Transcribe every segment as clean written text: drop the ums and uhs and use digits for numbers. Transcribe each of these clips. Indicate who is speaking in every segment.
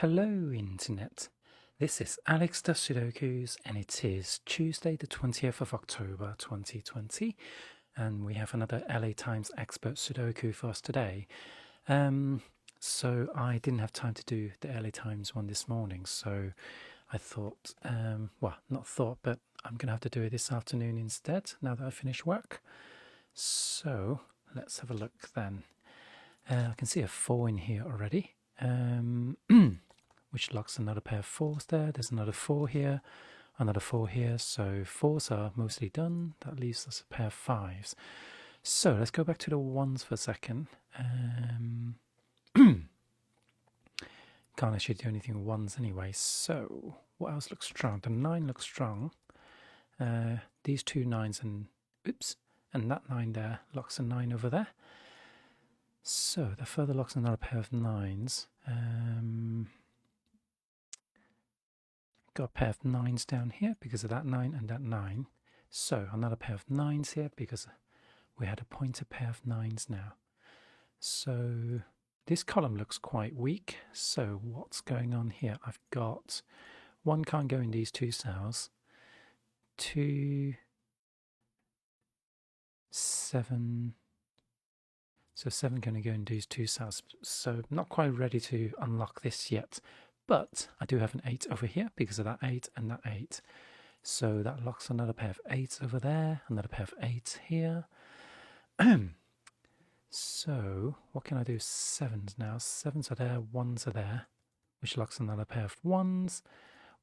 Speaker 1: Hello Internet, this is Alex does Sudokus and it is Tuesday the 20th of October 2020 and we have another LA Times expert Sudoku for us today. So I didn't have time to do the LA Times one this morning, so I thought, well, not thought, but I'm going to have to do it this afternoon instead now that I finish work. So let's have a look then. I can see a 4 in here already. Which locks another pair of 4s there. There's another 4 here, another 4 here. So 4s are mostly done. That leaves us a pair of 5s. So let's go back to the 1s for a second. Can't actually do anything with 1s anyway. So what else looks strong? The 9 looks strong. These two 9s and that 9 there locks a 9 over there. So that further locks another pair of 9s. Got a pair of 9s down here because of that 9 and that 9. So another pair of 9s here because we had a pointed pair of 9s now. So this column looks quite weak. So what's going on here? I've got 1 can't go in these 2 cells. 2, 7. So 7 going to go in these 2 cells. So not quite ready to unlock this yet. But I do have an 8 over here because of that 8 and that 8. So that locks another pair of 8s over there, another pair of 8s here. So what can I do? 7s now. 7s are there, 1s are there, which locks another pair of 1s.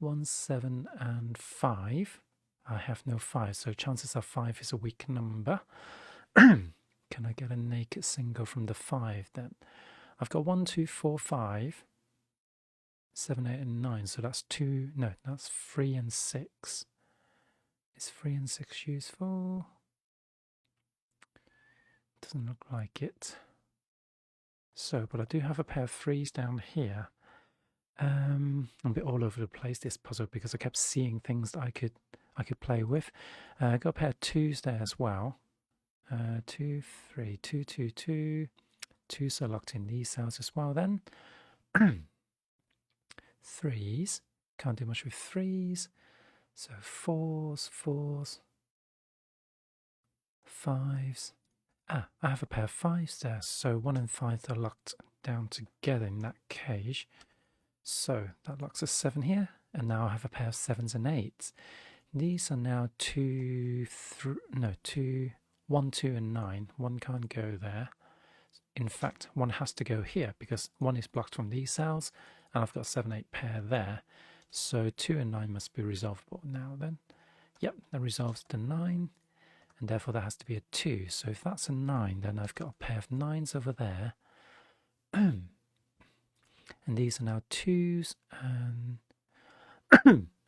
Speaker 1: 1, 7 and 5. I have no 5, so chances are 5 is a weak number. Can I get a naked single from the 5 then? I've got 1, 2, 4, 5. 7, 8 and 9, so that's 2, no, that's 3 and 6. Is 3 and 6 useful? Doesn't look like it. So, but I do have a pair of 3s down here. I'm a bit all over the place this puzzle because I kept seeing things that I could play with. Got a pair of 2s there as well. 2, 3, 2, 2, 2. 2s are locked in these cells as well then. 3s, can't do much with 3s, so 4s, 4s, 5s. I have a pair of 5s there, so 1 and 5 are locked down together in that cage. So that locks a 7 here, and now I have a pair of 7s and 8s. These are now 2, 1, 2 and 9. 1 can't go there. In fact, 1 has to go here because 1 is blocked from these cells. And I've got 7, 8 pair there. So 2 and 9 must be resolvable now then. Yep, that resolves the 9. And therefore that has to be a 2. So if that's a 9, then I've got a pair of 9s over there. And these are now 2s. And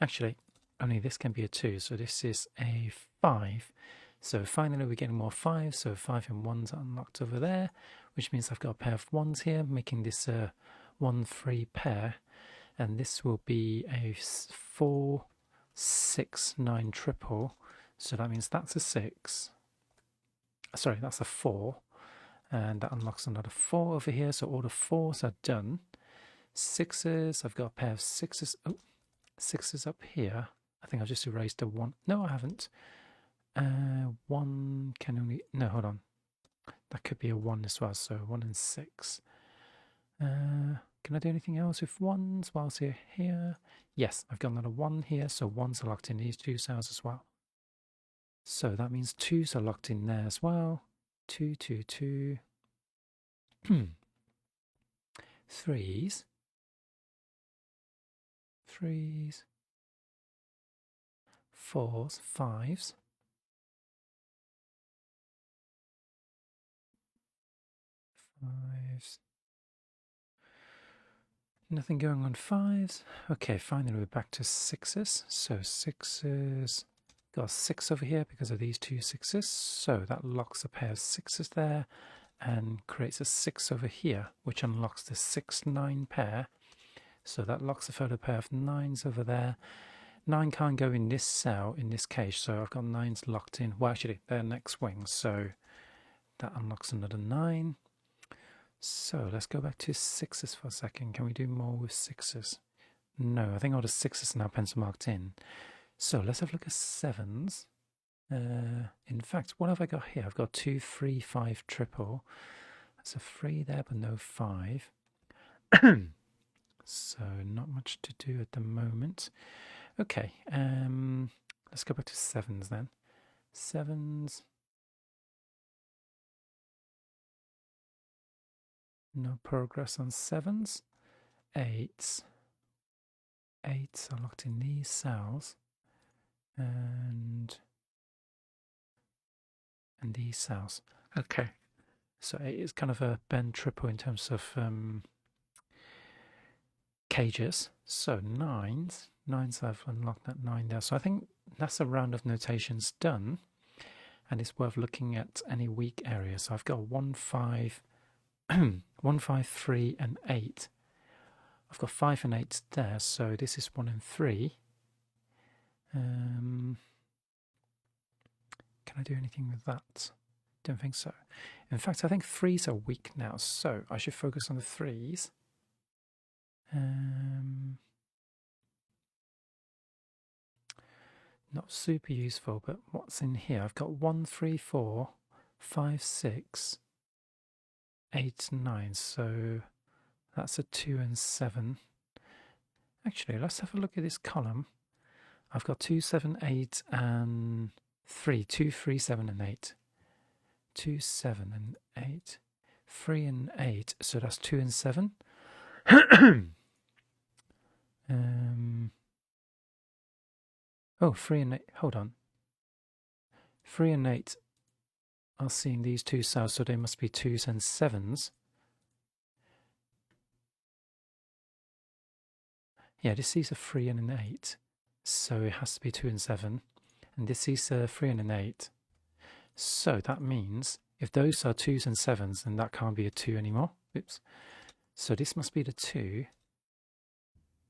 Speaker 1: actually, only this can be a 2. So this is a 5. So finally we're getting more 5s. So 5 and 1s are unlocked over there. Which means I've got a pair of 1s here, making this a 1, 3 pair, and this will be a 4, 6, 9 triple. So that means that's a 6. Sorry, that's a 4, and that unlocks another 4 over here. So all the 4s are done. 6s, I've got a pair of 6s. Oh, 6s up here. I think I've just erased a 1. No, I haven't. 1 can only. No, hold on. That could be a 1 as well. So 1 and 6. Can I do anything else with 1s whilst you're here? Yes, I've got another 1 here, so 1s are locked in these 2 cells as well. So that means 2s are locked in there as well. 2, 2, 2. 3s. 3s. 4s, 5s. 5s. Nothing going on 5s. Okay, finally we're back to 6s. So 6s, got a 6 over here because of these 2 6s. So that locks a pair of 6s there and creates a 6 over here, which unlocks the 6, 9 pair. So that locks a further pair of 9s over there. 9 can't go in this cell, in this cage, so I've got 9s locked in. Well, actually, they're next wing, so that unlocks another 9. So let's go back to sixes for a second. Can we do more with sixes? No, I think all the sixes are now pencil marked in. So let's have a look at sevens. In fact, what have I got here? I've got 2, 3, 5, triple. That's a 3 there, but no 5. So not much to do at the moment. Okay, let's go back to sevens then. Sevens. No progress on sevens. Eights. Eights are locked in these cells. And these cells. Okay. So 8 is kind of a bend triple in terms of cages. So nines. Nines, I've unlocked that 9 there. So I think that's a round of notations done. And it's worth looking at any weak areas. So I've got 1, 5, 1, 5, 3, and 8. I've got 5 and 8 there, so this is 1 and 3. Can I do anything with that? Don't think so. In fact, I think 3s are weak now, so I should focus on the 3s. Not super useful, but what's in here? I've got 1, 3, 4, 5, 6, 8, 9, so that's a 2 and 7. Actually, let's have a look at this column. I've got 2, 7, 8, and 3. 2, 3, 7, and 8. 2, 7, and 8. 3 and 8, so that's 2 and 7. Oh, 3 and 8, hold on. 3 and 8 are seeing these two cells, so they must be 2s and 7s. Yeah, this is a 3 and an 8, so it has to be 2 and 7. And this is a 3 and an 8. So that means if those are 2s and 7s, then that can't be a 2 anymore. Oops. So this must be the 2.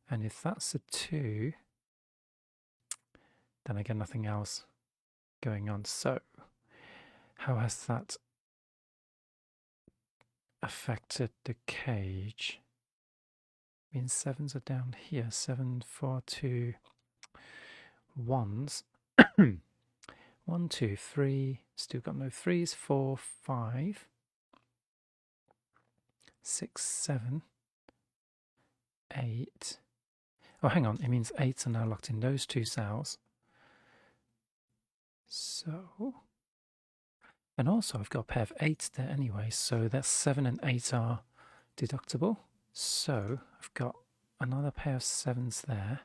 Speaker 1: And if that's a 2, then I get nothing else going on. So how has that affected the cage? I mean, 7s are down here. 7, 4, 2, 1s. 1, 2, 3. Still got no 3s. 4, 5, 6, 7, 8. Oh, hang on. It means 8s are now locked in those two cells. So, and also I've got a pair of 8s there anyway, so that's 7 and 8 are deductible. So I've got another pair of 7s there.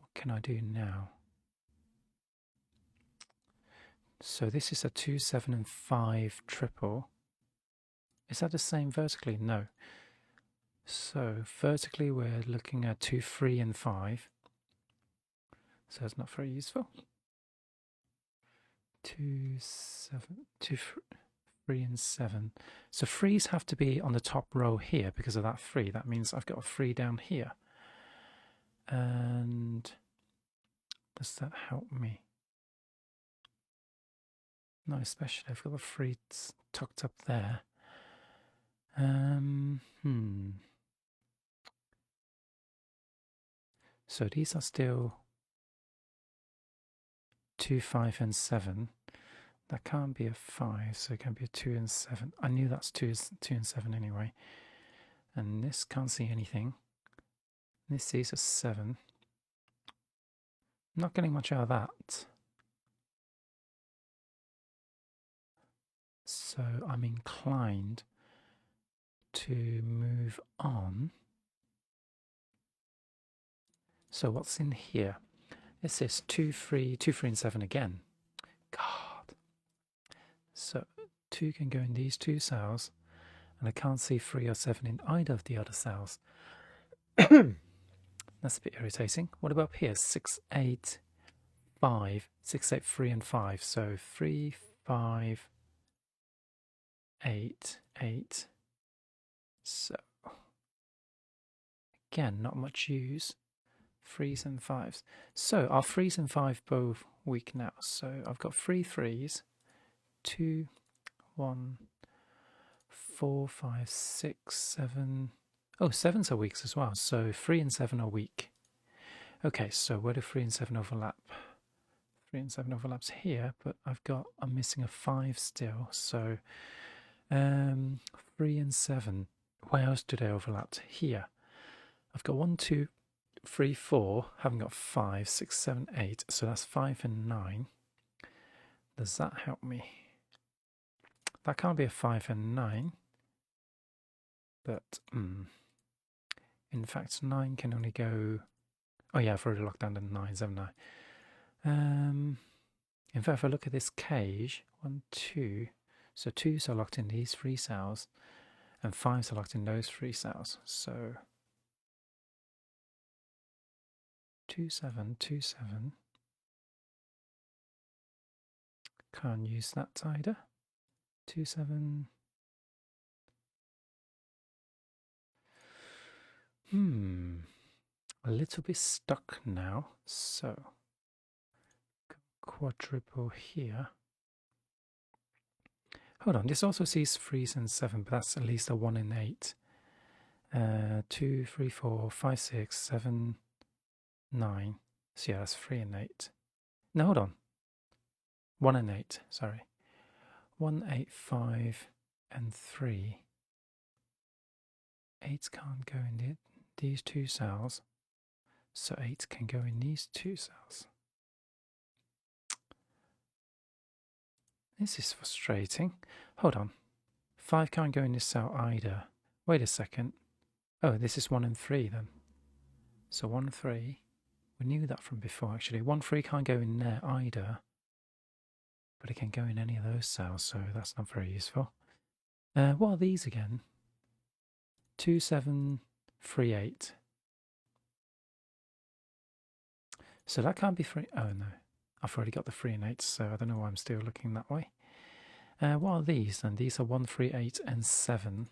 Speaker 1: What can I do now? So this is a 2, 7, and 5 triple. Is that the same vertically? No. So vertically we're looking at 2, 3, and 5. So it's not very useful. 2, 7, 2, 3, and 7. So 3s have to be on the top row here because of that 3. That means I've got a 3 down here. And does that help me? No, especially I've got the 3 tucked up there. So these are still 2, 5, and 7. That can't be a 5, so it can be a 2 and 7. I knew that's 2 and 7 anyway. And this can't see anything. This is a 7. Not getting much out of that. So I'm inclined to move on. So what's in here? This is 2, 3, 2, 3, and 7 again. God. So 2 can go in these two cells, and I can't see 3 or 7 in either of the other cells. That's a bit irritating. What about here? 6, 8, 5, 6, 8, 3, and 5. So 3, 5, 8, 8. So again, not much use. 3s and 5s. So our 3s and 5 both weak now. So I've got 3 3s, 2, 1, 4, 5, 6, 7. Oh, 7's are weeks as well. So 3 and 7 are weak. Okay, so where do 3 and 7 overlap? 3 and 7 overlaps here, but I'm missing a 5 still. So 3 and 7. Where else do they overlap? Here. I've got 1, 2, 3, 4. Haven't got 5, 6, 7, 8. So that's 5 and 9. Does that help me? That can't be a 5 and 9. But in fact, 9 can only go. Oh yeah, I've already locked down the 9s, haven't I? In fact, if I look at this cage, 1, 2. So 2s are locked in these 3 cells, and 5s are locked in those 3 cells. So 2, 7, 2, 7. Can't use that either. 2, 7. A little bit stuck now. So quadruple here. Hold on, this also sees 3s and 7, but that's at least a 1 and 8. 2, 3, 4, 5, 6, 7, 9. So yeah, that's 3 and 8. No, hold on. 1 and 8, sorry. 1, 8, 5, and 3. 8 can't go in these 2 cells. So 8 can go in these 2 cells. This is frustrating. Hold on. 5 can't go in this cell either. Wait a second. Oh, this is 1 and 3 then. So 1, 3. We knew that from before actually. 1, 3 can't go in there either. But it can go in any of those cells, so that's not very useful. What are these again? 2, 7, 3, 8. So that can't be 3. Oh no. I've already got the 3 and 8, so I don't know why I'm still looking that way. What are these then? These are 1, 3, 8, and 7.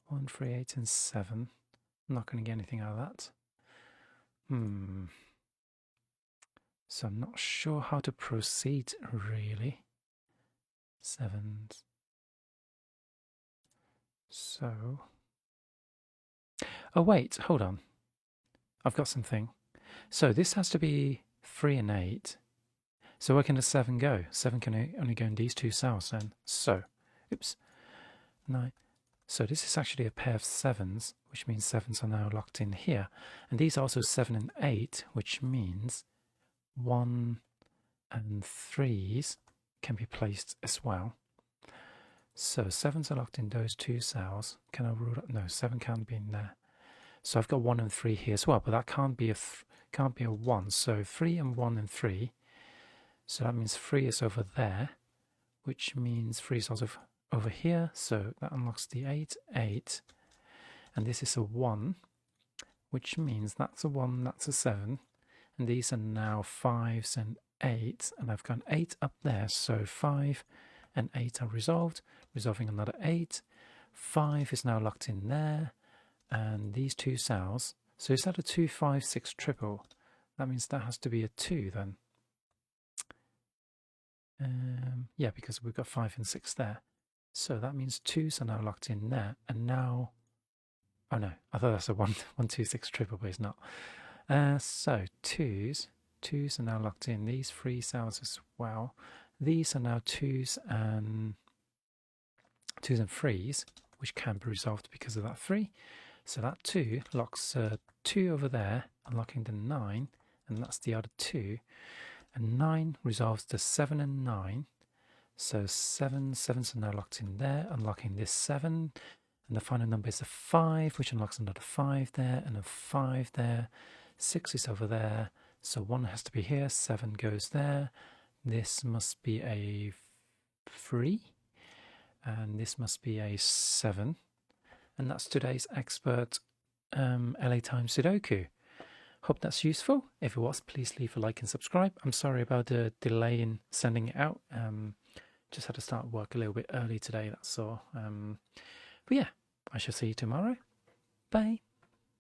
Speaker 1: 1, 3, 8, and 7. I'm not going to get anything out of that. So I'm not sure how to proceed, really. 7. So... Oh, wait, hold on. I've got something. So this has to be 3 and 8. So where can the 7 go? 7 can only go in these 2 cells then. So, oops. 9. So this is actually a pair of 7s, which means 7s are now locked in here. And these are also 7 and 8, which means 1 and 3s can be placed as well. So 7s are locked in those 2 cells. Can I rule out? No, 7 can't be in there. So I've got 1 and 3 here as well, but that can't be a 1. So 3 and 1 and 3. So that means 3 is over there, which means 3 is also over here. So that unlocks the 8, 8. And this is a 1, which means that's a 1, that's a 7. And these are now 5s and 8. And I've got 8 up there. So 5 and 8 are resolved, resolving another 8. 5 is now locked in there. And these 2 cells. So is that a 2, 5, 6 triple? That means that has to be a 2 then. Yeah, because we've got 5 and 6 there. So that means 2s are now locked in there. And now, oh no, I thought that's a 1, 1, 2, 6 triple, but it's not. So 2s are now locked in. These 3 cells as well. These are now 2s and 3s, which can be resolved because of that 3. So that 2 locks 2 over there, unlocking the 9, and that's the other 2. And 9 resolves to 7 and 9. So 7s are now locked in there, unlocking this 7. And the final number is a 5, which unlocks another 5 there, and a 5 there. 6 is over there, so 1 has to be here, 7 goes there. This must be a 3, and this must be a 7. And that's today's expert LA Times Sudoku. Hope that's useful. If it was, please leave a like and subscribe. I'm sorry about the delay in sending it out. Just had to start work a little bit early today, that's all. But yeah, I shall see you tomorrow. Bye.